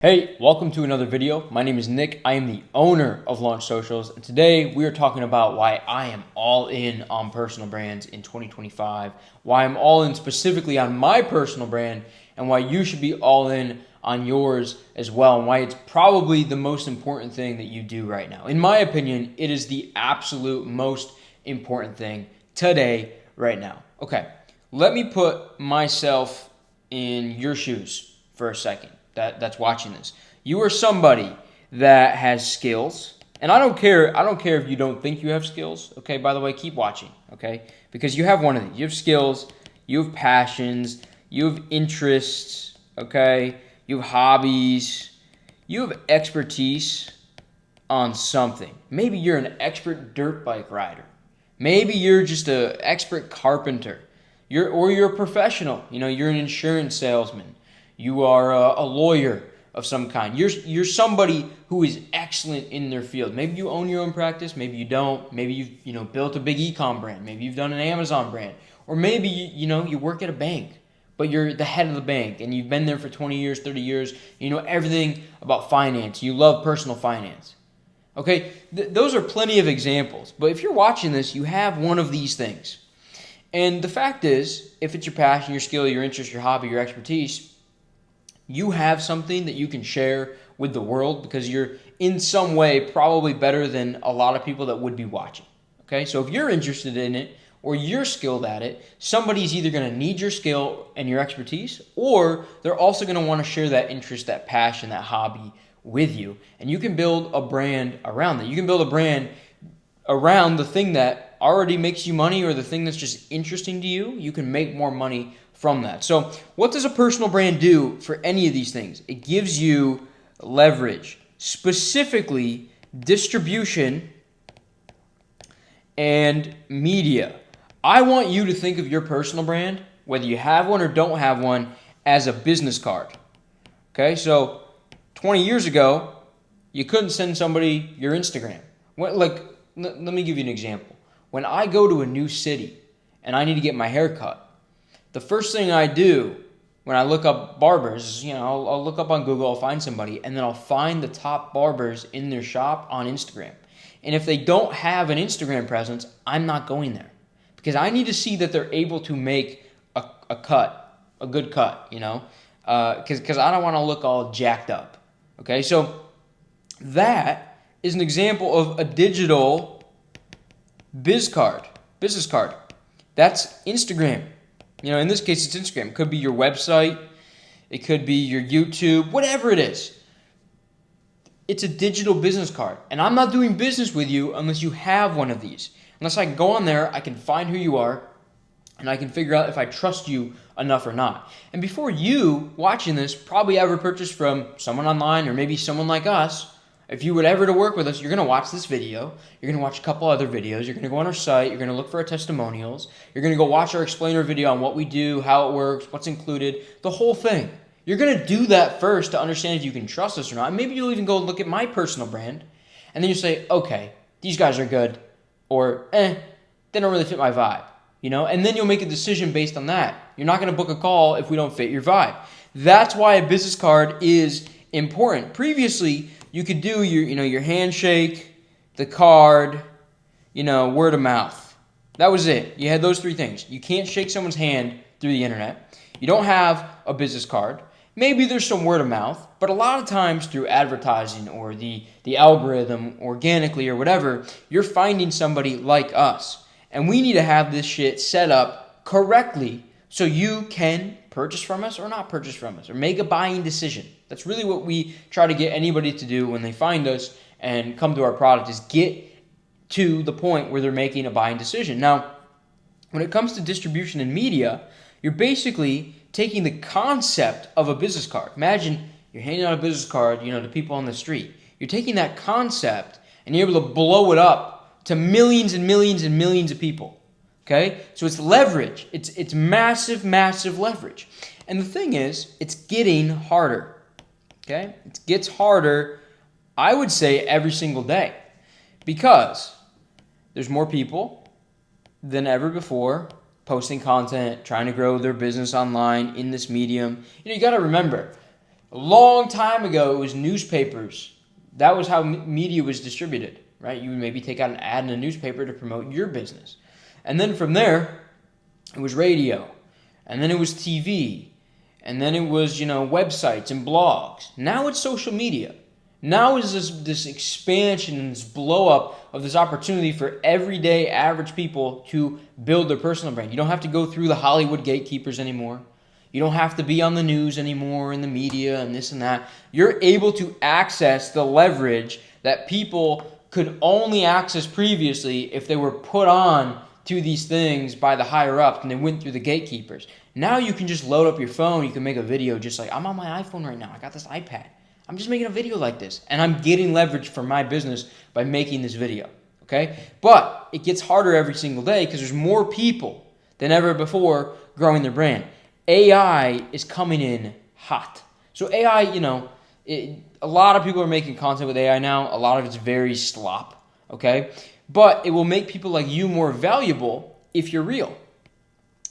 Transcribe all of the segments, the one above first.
Hey, welcome to another video. My name is Nick. I am the owner of Launch Socials, and today we are talking about why I am all in on personal brands in 2025, why I'm all in specifically on my personal brand, and why you should be all in on yours as well, and why it's probably the most important thing that you do right now. In my opinion, it is the absolute most important thing today, right now. Okay, let me put myself in your shoes for a second. That's watching this. You are somebody that has skills, and I don't care if you don't think you have skills. Okay, by the way, keep watching. Okay, because you have one of these. You have skills, you have passions, you have interests. Okay, you have hobbies, you have expertise on something. Maybe you're an expert dirt bike rider. Maybe you're just an expert carpenter. You're a professional. You're an insurance salesman. You are a lawyer of some kind. You're somebody who is excellent in their field. Maybe you own your own practice. Maybe you don't. Maybe you've built a big e-com brand. Maybe you've done an Amazon brand. Or maybe you work at a bank, but you're the head of the bank and you've been there for 20 years, 30 years. You know everything about finance. You love personal finance. Okay, those are plenty of examples. But if you're watching this, you have one of these things. And the fact is, if it's your passion, your skill, your interest, your hobby, your expertise, you have something that you can share with the world because you're in some way probably better than a lot of people that would be watching. Okay, so if you're interested in it or you're skilled at it, somebody's either going to need your skill and your expertise, or they're also going to want to share that interest, that passion, that hobby with you. And you can build a brand around that. You can build a brand around the thing that already makes you money or the thing that's just interesting to you. You can make more money from that. So what does a personal brand do for any of these things? It gives you leverage, specifically distribution and media. I want you to think of your personal brand, whether you have one or don't have one, as a business card. Okay, so 20 years ago, you couldn't send somebody your Instagram. Let me give you an example. When I go to a new city and I need to get my hair cut, the first thing I do when I look up barbers is, I'll look up on Google, I'll find somebody, and then I'll find the top barbers in their shop on Instagram. And if they don't have an Instagram presence, I'm not going there because I need to see that they're able to make a cut, a good cut, because I don't want to look all jacked up. Okay, so that is an example of a digital business card. That's Instagram. In this case, it's Instagram. It could be your website. It could be your YouTube, whatever it is. It's a digital business card. And I'm not doing business with you unless you have one of these. Unless I can go on there, I can find who you are, and I can figure out if I trust you enough or not. And before you watching this probably ever purchased from someone online or maybe someone like us, if you would ever to work with us, you're going to watch this video. You're going to watch a couple other videos. You're going to go on our site. You're going to look for our testimonials. You're going to go watch our explainer video on what we do, how it works, what's included, the whole thing. You're going to do that first to understand if you can trust us or not. And maybe you'll even go look at my personal brand, and then you say, okay, these guys are good, or they don't really fit my vibe, And then you'll make a decision based on that. You're not going to book a call if we don't fit your vibe. That's why a business card is important. Previously, you could do your handshake, the card, word of mouth. That was it. You had those three things. You can't shake someone's hand through the internet. You don't have a business card. Maybe there's some word of mouth, but a lot of times through advertising or the algorithm, organically or whatever, you're finding somebody like us. And we need to have this shit set up correctly so you can purchase from us or not purchase from us or make a buying decision. That's really what we try to get anybody to do when they find us and come to our product, is get to the point where they're making a buying decision. Now, when it comes to distribution and media, you're basically taking the concept of a business card. Imagine you're handing out a business card, to people on the street. You're taking that concept and you're able to blow it up to millions and millions and millions of people. Okay? So it's leverage. It's massive, massive leverage. And the thing is, it's getting harder. Okay? It gets harder, I would say, every single day. Because there's more people than ever before posting content, trying to grow their business online in this medium. You got to remember, A long time ago, it was newspapers. That was how media was distributed, right? You would maybe take out an ad in a newspaper to promote your business. And then from there, it was radio. And then it was TV. And then it was, websites and blogs. Now it's social media. Now is this expansion and this blow up of this opportunity for everyday average people to build their personal brand. You don't have to go through the Hollywood gatekeepers anymore. You don't have to be on the news anymore, in the media and this and that. You're able to access the leverage that people could only access previously if they were put on to these things by the higher ups and they went through the gatekeepers. Now you can just load up your phone. You can make a video just like, I'm on my iPhone right now. I got this iPad. I'm just making a video like this. And I'm getting leverage for my business by making this video. Okay? But it gets harder every single day because there's more people than ever before growing their brand. AI is coming in hot. So AI, a lot of people are making content with AI now. A lot of it's very slop, okay? But it will make people like you more valuable if you're real.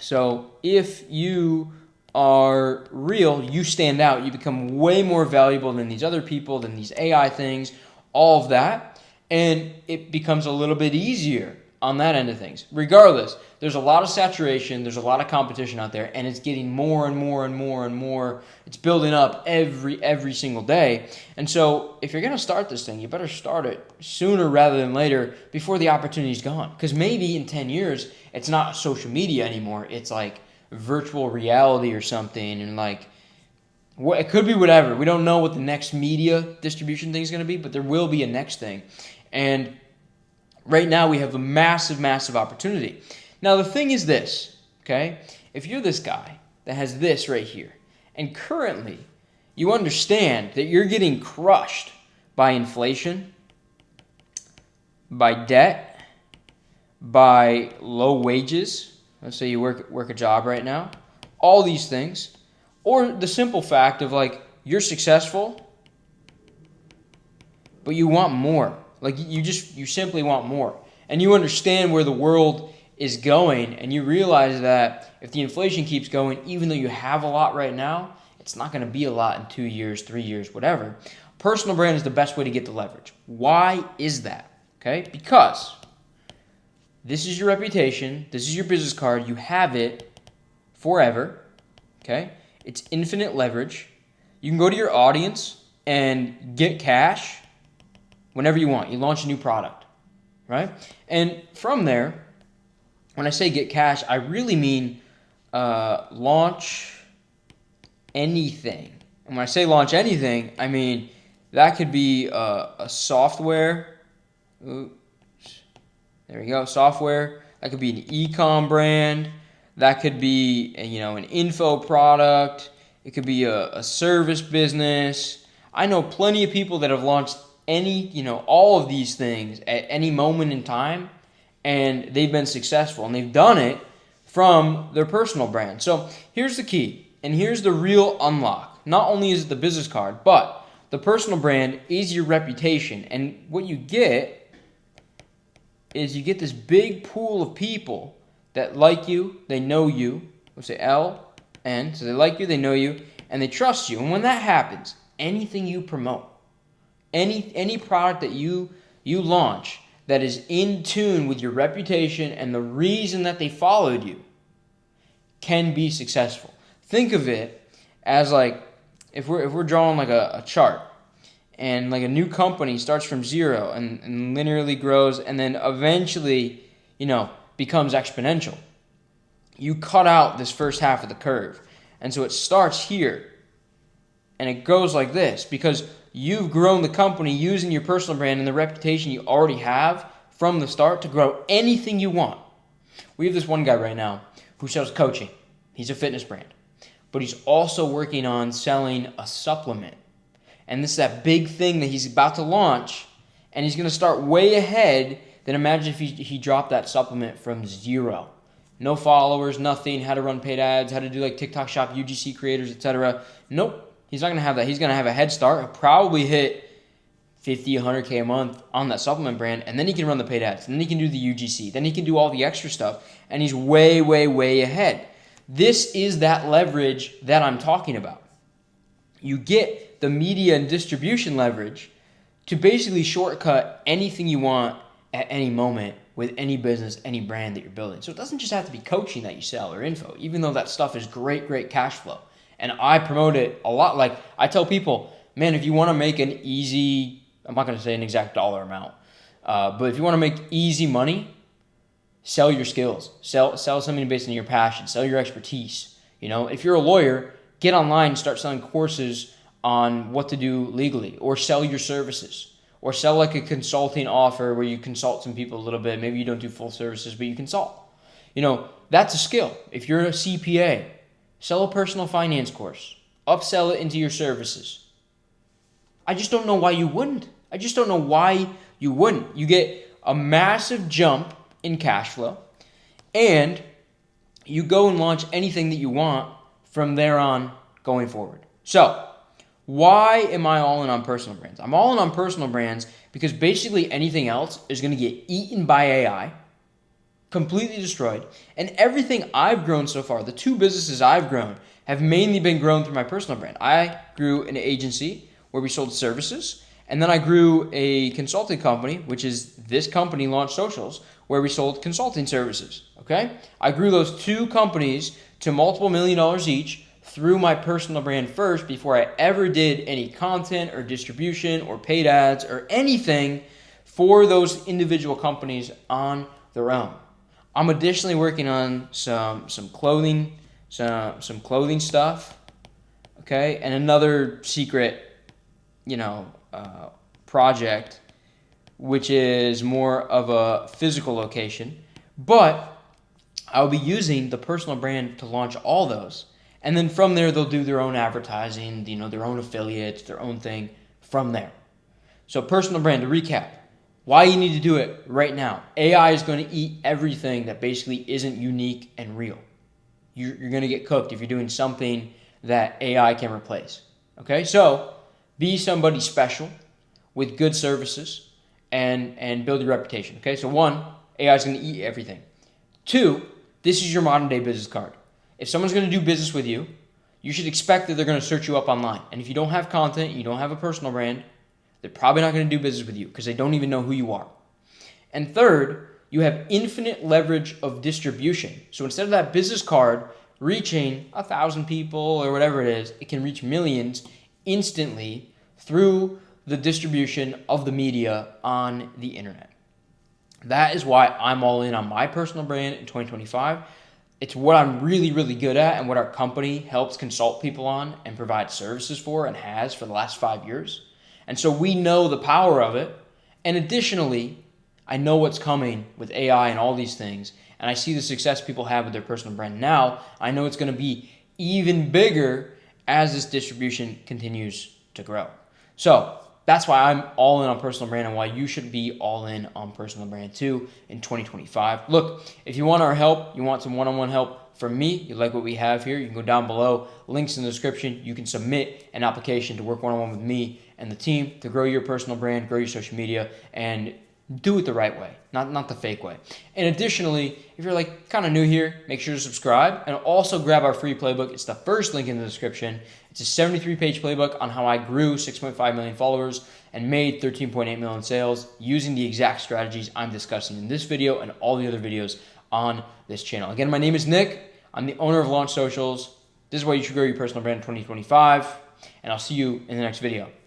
So if you are real, you stand out. You become way more valuable than these other people, than these AI things, all of that. And it becomes a little bit easier on that end of things. Regardless, there's a lot of saturation, there's a lot of competition out there, and it's getting more and more and more and more. It's building up every single day. And so if you're going to start this thing, you better start it sooner rather than later before the opportunity's gone. Because maybe in 10 years, it's not social media anymore. It's like virtual reality or something, and like it could be whatever. We don't know what the next media distribution thing is going to be, but there will be a next thing. And right now, we have a massive opportunity. Now, the thing is this, okay? If you're this guy that has this right here, and currently you understand that you're getting crushed by inflation, by debt, by low wages, let's say you work a job right now, all these things, or the simple fact of like you're successful, but you want more. Like you simply want more. And you understand where the world is going, and you realize that if the inflation keeps going, even though you have a lot right now, it's not going to be a lot in 2 years, 3 years, whatever. Personal brand is the best way to get the leverage. Why is that? Okay? Because this is your reputation, this is your business card, you have it forever. Okay? It's infinite leverage. You can go to your audience and get cash whenever you want. You launch a new product, right? And from there, when I say get cash, I really mean launch anything. And when I say launch anything, I mean that could be a software. Oops. There we go, software. That could be an e-com brand. That could be an info product. It could be a service business. I know plenty of people that have launched all of these things at any moment in time, and they've been successful, and they've done it from their personal brand. So here's the key, and here's the real unlock. Not only is it the business card, but the personal brand is your reputation. And what you get is you get this big pool of people that like you, they know you. We'll say L-N, so they like you, they know you, and they trust you. And when that happens, anything you promote, any product that you launch that is in tune with your reputation and the reason that they followed you can be successful. Think of it as like if we're drawing like a chart, and like a new company starts from zero and linearly grows and then eventually becomes exponential. You cut out this first half of the curve, and so it starts here and it goes like this because you've grown the company using your personal brand and the reputation you already have from the start to grow anything you want. We have this one guy right now who sells coaching. He's a fitness brand, but he's also working on selling a supplement. And this is that big thing that he's about to launch, and he's going to start way ahead than imagine if he dropped that supplement from zero. No followers, nothing, how to run paid ads, how to do like TikTok Shop, UGC creators, etc. Nope. He's not going to have that. He's going to have a head start. He'll probably hit 50, 100K a month on that supplement brand, and then he can run the paid ads, and then he can do the UGC, then he can do all the extra stuff, and he's way ahead. This is that leverage that I'm talking about. you get the media and distribution leverage to basically shortcut anything you want at any moment with any business, any brand that you're building. So it doesn't just have to be coaching that you sell or info, even though that stuff is great cash flow. And I promote it a lot. Like I tell people, man, if you want to make an easy, I'm not going to say an exact dollar amount, but if you want to make easy money, sell your skills, sell something based on your passion, sell your expertise. If you're a lawyer, get online and start selling courses on what to do legally, or sell your services, or sell like a consulting offer where you consult some people a little bit. Maybe you don't do full services, but you consult. That's a skill. If you're a CPA, sell a personal finance course, upsell it into your services. I just don't know why you wouldn't. You get a massive jump in cash flow, and you go and launch anything that you want from there on going forward. So, why am I all in on personal brands? I'm all in on personal brands because basically anything else is going to get eaten by AI, completely destroyed, and everything I've grown so far, the 2 businesses I've grown, have mainly been grown through my personal brand. I grew an agency where we sold services, and then I grew a consulting company, which is this company, Launch Socials, where we sold consulting services, okay? I grew those 2 companies to multiple $1 million each through my personal brand first before I ever did any content or distribution or paid ads or anything for those individual companies on their own. I'm additionally working on some clothing, some clothing stuff, okay? And another secret, project, which is more of a physical location. But I'll be using the personal brand to launch all those. And then from there, they'll do their own advertising, their own affiliates, their own thing from there. So personal brand, to recap, why you need to do it right now. AI is going to eat everything that basically isn't unique and real. You're going to get cooked if you're doing something that AI can replace. Okay, so be somebody special with good services and build your reputation. Okay, so 1, AI is going to eat everything. 2, this is your modern day business card. If someone's going to do business with you, you should expect that they're going to search you up online. And if you don't have content, you don't have a personal brand, they're probably not going to do business with you because they don't even know who you are. And 3rd, you have infinite leverage of distribution. So instead of that business card reaching 1,000 people or whatever it is, it can reach millions instantly through the distribution of the media on the internet. That is why I'm all in on my personal brand in 2025. It's what I'm really good at and what our company helps consult people on and provide services for and has for the last 5 years. And so we know the power of it. And additionally, I know what's coming with AI and all these things. And I see the success people have with their personal brand now. I know it's going to be even bigger as this distribution continues to grow. So that's why I'm all in on personal brand and why you should be all in on personal brand too in 2025. Look, if you want our help, you want some one-on-one help from me, you like what we have here, you can go down below, links in the description. You can submit an application to work one-on-one with me and the team to grow your personal brand, grow your social media, and do it the right way, not the fake way. And additionally, if you're kind of new here, make sure to subscribe and also grab our free playbook. It's the first link in the description. It's a 73-page playbook on how I grew 6.5 million followers and made 13.8 million sales using the exact strategies I'm discussing in this video and all the other videos on this channel. Again, my name is Nick. I'm the owner of Launch Socials. This is why you should grow your personal brand in 2025, and I'll see you in the next video.